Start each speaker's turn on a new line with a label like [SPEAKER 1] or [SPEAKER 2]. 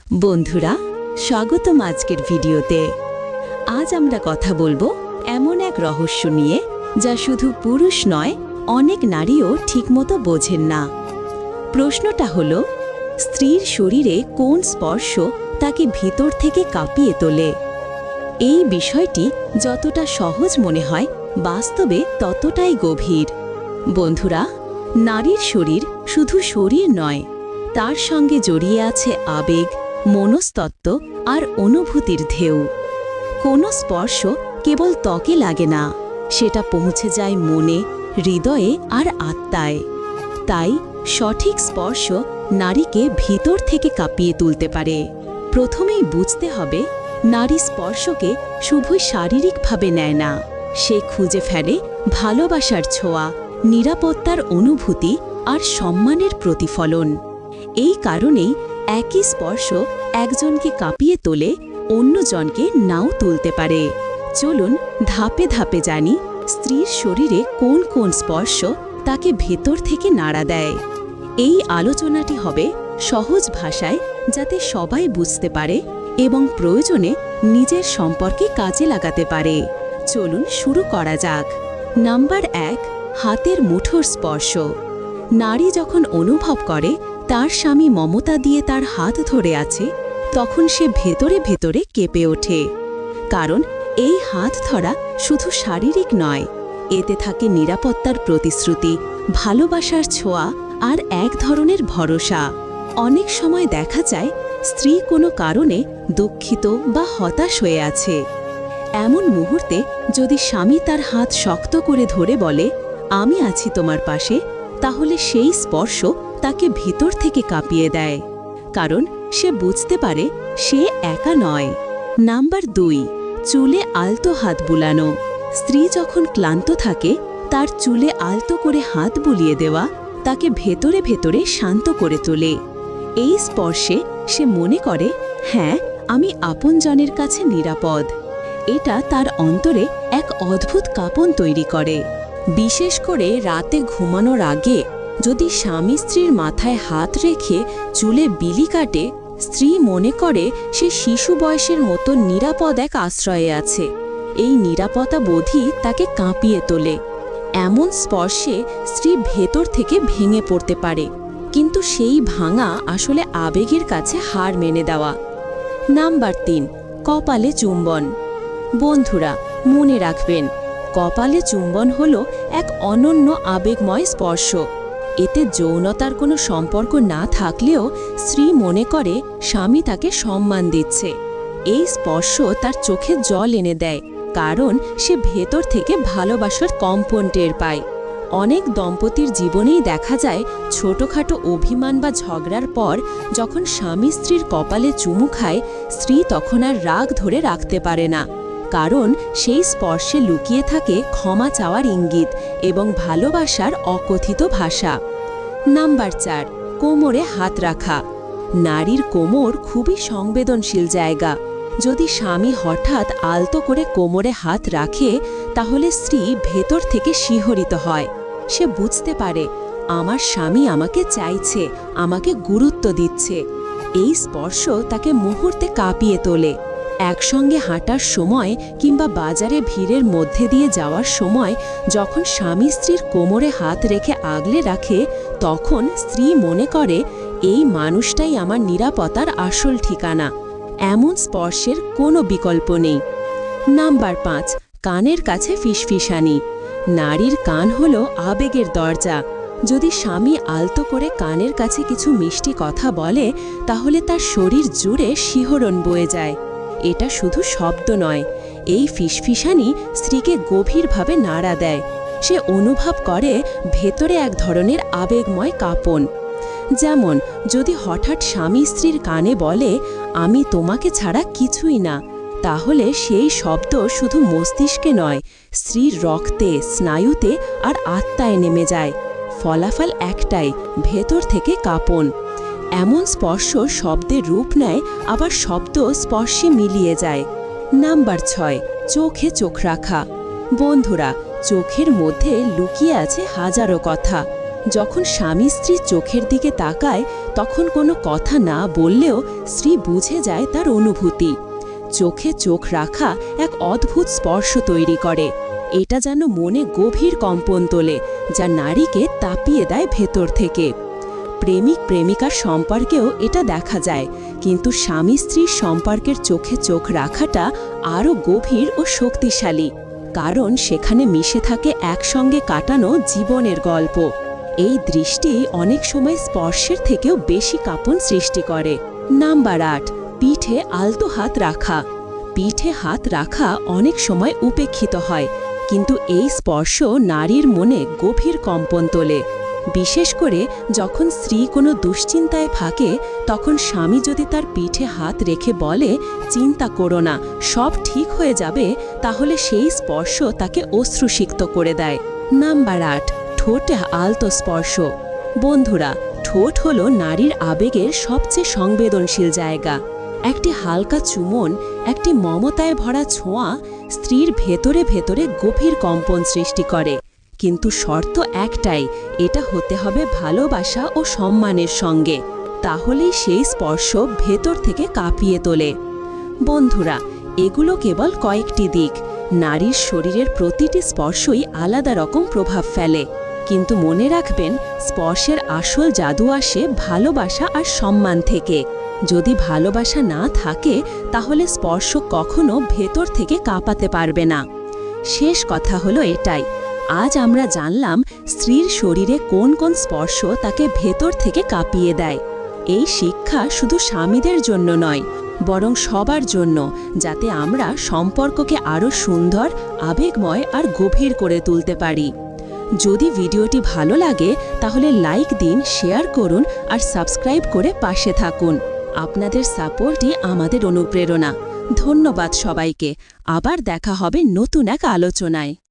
[SPEAKER 1] বন্ধুরা, স্বাগতম আজকের ভিডিওতে। আজ আমরা কথা বলবো এমন এক রহস্য নিয়ে যা শুধু পুরুষ নয়, অনেক নারীও ঠিকমতো বোঝেন না। প্রশ্নটা হলো, স্ত্রীর শরীরে কোন স্পর্শ তাকে ভিতর থেকে কাঁপিয়ে তোলে? এই বিষয়টি যতটা সহজ মনে হয়, বাস্তবে ততটাই গভীর। বন্ধুরা, নারীর শরীর শুধু শরীর নয়, তার সঙ্গে জড়িয়ে আছে আবেগ, মনস্তত্ত্ব আর অনুভূতির ঢেউ। কোনো স্পর্শ কেবল ত্বকে লাগে না, সেটা পৌঁছে যায় মনে, হৃদয়ে আর আত্মায়। তাই সঠিক স্পর্শ নারীকে ভিতর থেকে কাঁপিয়ে তুলতে পারে। প্রথমেই বুঝতে হবে, নারী স্পর্শকে শুধুই শারীরিকভাবে নেয় না, সে খুঁজে ফেলে ভালোবাসার ছোঁয়া, নিরাপত্তার অনুভূতি আর সম্মানের প্রতিফলন। এই কারণেই একই স্পর্শ একজনকে কাঁপিয়ে তোলে, অন্যজনকে নাও তুলতে পারে। চলুন ধাপে ধাপে জানি, স্ত্রীর শরীরে কোন কোন স্পর্শ তাকে ভেতর থেকে নাড়া দেয়। এই আলোচনাটি হবে সহজ ভাষায়, যাতে সবাই বুঝতে পারে এবং প্রয়োজনে নিজের সম্পর্কে কাজে লাগাতে পারে। চলুন শুরু করা যাক। নাম্বার 1, হাতের মুঠোর স্পর্শ। নারী যখন অনুভব করে তার স্বামী মমতা দিয়ে তার হাত ধরে আছে, তখন সে ভেতরে ভেতরে কেঁপে ওঠে। কারণ এই হাত ধরা শুধু শারীরিক নয়, এতে থাকে নিরাপত্তার প্রতিশ্রুতি, ভালোবাসার ছোঁয়া আর এক ধরনের ভরসা। অনেক সময় দেখা যায়, স্ত্রী কোনো কারণে দুঃখিত বা হতাশ হয়ে আছে। এমন মুহূর্তে যদি স্বামী তার হাত শক্ত করে ধরে বলে, আমি আছি তোমার পাশে, তাহলে সেই স্পর্শ তাকে ভিতর থেকে কাঁপিয়ে দেয়। কারণ সে বুঝতে পারে সে একা নয়। নাম্বার 2, চুলে আলতো হাত বুলানো। স্ত্রী যখন ক্লান্ত থাকে, তার চুলে আলতো করে হাত বুলিয়ে দেওয়া তাকে ভেতরে ভেতরে শান্ত করে তোলে। এই স্পর্শে সে মনে করে, হ্যাঁ, আমি আপনজনের কাছে নিরাপদ। এটা তার অন্তরে এক অদ্ভুত কাঁপন তৈরি করে। বিশেষ করে রাতে ঘুমানোর আগে যদি স্বামী স্ত্রীর মাথায় হাত রেখে চুলে বিলি কাটে, স্ত্রী মনে করে সে শিশু বয়সের মতো নিরাপদ এক আশ্রয়ে আছে। এই নিরাপত্তা বোধই তাকে কাঁপিয়ে তোলে। এমন স্পর্শে স্ত্রী ভেতর থেকে ভেঙে পড়তে পারে, কিন্তু সেই ভাঙা আসলে আবেগের কাছে হার মেনে দেওয়া। নাম্বার 3, কপালে চুম্বন। বন্ধুরা, মনে রাখবেন, কপালে চুম্বন হলো এক অনন্য আবেগময় স্পর্শ। এতে যৌনতার কোনো সম্পর্ক না থাকলেও স্ত্রী মনে করে স্বামী তাকে সম্মান দিচ্ছে। এই স্পর্শ তার চোখে জল এনে দেয়, কারণ সে ভেতর থেকে ভালোবাসার কম্পন টের পায়। অনেক দম্পতির জীবনেই দেখা যায়, ছোটখাটো অভিমান বা ঝগড়ার পর যখন স্বামী স্ত্রীর কপালে চুমু খায়, স্ত্রী তখন আর রাগ ধরে রাখতে পারে না। কারণ সেই স্পর্শে লুকিয়ে থাকে ক্ষমা চাওয়ার ইঙ্গিত এবং ভালোবাসার অকথিত ভাষা। নাম্বার 4, কোমরে হাত রাখা। নারীর কোমর খুবই সংবেদনশীল জায়গা। যদি স্বামী হঠাৎ আলতো করে কোমরে হাত রাখে, তাহলে স্ত্রী ভেতর থেকে শিহরিত হয়। সে বুঝতে পারে, আমার স্বামী আমাকে চাইছে, আমাকে গুরুত্ব দিচ্ছে। এই স্পর্শ তাকে মুহূর্তে কাঁপিয়ে তোলে। একসঙ্গে হাঁটার সময় কিংবা বাজারে ভিড়ের মধ্যে দিয়ে যাওয়ার সময় যখন স্বামী স্ত্রীর কোমরে হাত রেখে আগলে রাখে, তখন স্ত্রী মনে করে এই মানুষটাই আমার নিরাপত্তার আসল ঠিকানা। এমন স্পর্শের কোনো বিকল্প নেই। নাম্বার 5, কানের কাছে ফিসফিসানি। নারীর কান হলো আবেগের দরজা। যদি স্বামী আলতো করে কানের কাছে কিছু মিষ্টি কথা বলে, তাহলে তার শরীর জুড়ে শিহরণ বয়ে যায়। এটা শুধু শব্দ নয়, এই ফিসফিসানি স্ত্রীকে গভীরভাবে নাড়া দেয়। সে অনুভব করে ভেতরে এক ধরনের আবেগময় কাঁপন। যেমন যদি হঠাৎ স্বামী স্ত্রীর কানে বলে, আমি তোমাকে ছাড়া কিছুই না, তাহলে সেই শব্দ শুধু মস্তিষ্কে নয়, স্ত্রীর রক্তে, স্নায়ুতে আর আত্মায় নেমে যায়। ফলাফল একটাই, ভেতর থেকে কাঁপন। এমন স্পর্শ শব্দের রূপ নেয়, আবার শব্দ স্পর্শে মিলিয়ে যায়। নাম্বার 6, চোখে চোখ রাখা। বন্ধুরা, চোখের মধ্যে লুকিয়ে আছে হাজারো কথা। যখন স্বামী স্ত্রীর চোখের দিকে তাকায় তখন কোনো কথা না বললেও স্ত্রী বুঝে যায় তার অনুভূতি। চোখে চোখ রাখা এক অদ্ভুত স্পর্শ তৈরি করে। এটা যেন মনে গভীর কম্পন তোলে, যা নারীকে তাপিয়ে দেয় ভেতর থেকে। প্রেমিক প্রেমিকার সম্পর্কেও এটা দেখা যায়, কিন্তু স্বামী স্ত্রীর সম্পর্কের চোখে চোখ রাখাটা আরও গভীর ও শক্তিশালী, কারণ সেখানে মিশে থাকে একসঙ্গে কাটানো জীবনের গল্প। এই দৃষ্টি অনেক সময় স্পর্শের থেকেও বেশি কাঁপন সৃষ্টি করে। নাম্বার 8, পিঠে আলতো হাত রাখা। পিঠে হাত রাখা অনেক সময় উপেক্ষিত হয়, কিন্তু এই স্পর্শ নারীর মনে গভীর কম্পন তোলে। বিশেষ করে যখন স্ত্রী কোনো দুশ্চিন্তায় থাকে, তখন স্বামী যদি তার পিঠে হাত রেখে বলে, চিন্তা করো না, সব ঠিক হয়ে যাবে, তাহলে সেই স্পর্শ তাকে অশ্রুসিক্ত করে দেয়। নাম্বার 8, ঠোঁটে আলতো স্পর্শ। বন্ধুরা, ঠোঁট হলো নারীর আবেগের সবচেয়ে সংবেদনশীল জায়গা। একটি হালকা চুমন, একটি মমতায় ভরা ছোঁয়া স্ত্রীর ভেতরে ভেতরে গভীর কম্পন সৃষ্টি করে। কিন্তু শর্ত একটাই, এটা হতে হবে ভালোবাসা ও সম্মানের সঙ্গে, তাহলেই সেই স্পর্শ ভেতর থেকে কাঁপিয়ে তোলে। বন্ধুরা, এগুলো কেবল কয়েকটি দিক। নারীর শরীরের প্রতিটি স্পর্শই আলাদা রকম প্রভাব ফেলে, কিন্তু মনে রাখবেন, স্পর্শের আসল জাদু আসে ভালোবাসা আর সম্মান থেকে। যদি ভালোবাসা না থাকে, তাহলে স্পর্শ কখনো ভেতর থেকে কাঁপাতে পারবে না। শেষ কথা হলো এটাই, আজ আমরা জানলাম স্ত্রীর শরীরে কোন কোন স্পর্শ তাকে ভেতর থেকে কাঁপিয়ে দেয়। এই শিক্ষা শুধু স্বামীদের জন্য নয়, বরং সবার জন্য, যাতে আমরা সম্পর্ককে আরও সুন্দর, আবেগময় আর গভীর করে তুলতে পারি। যদি ভিডিওটি ভালো লাগে তাহলে লাইক দিন, শেয়ার করুন আর সাবস্ক্রাইব করে পাশে থাকুন। আপনাদের সাপোর্টই আমাদের অনুপ্রেরণা। ধন্যবাদ সবাইকে। আবার দেখা হবে নতুন এক আলোচনায়।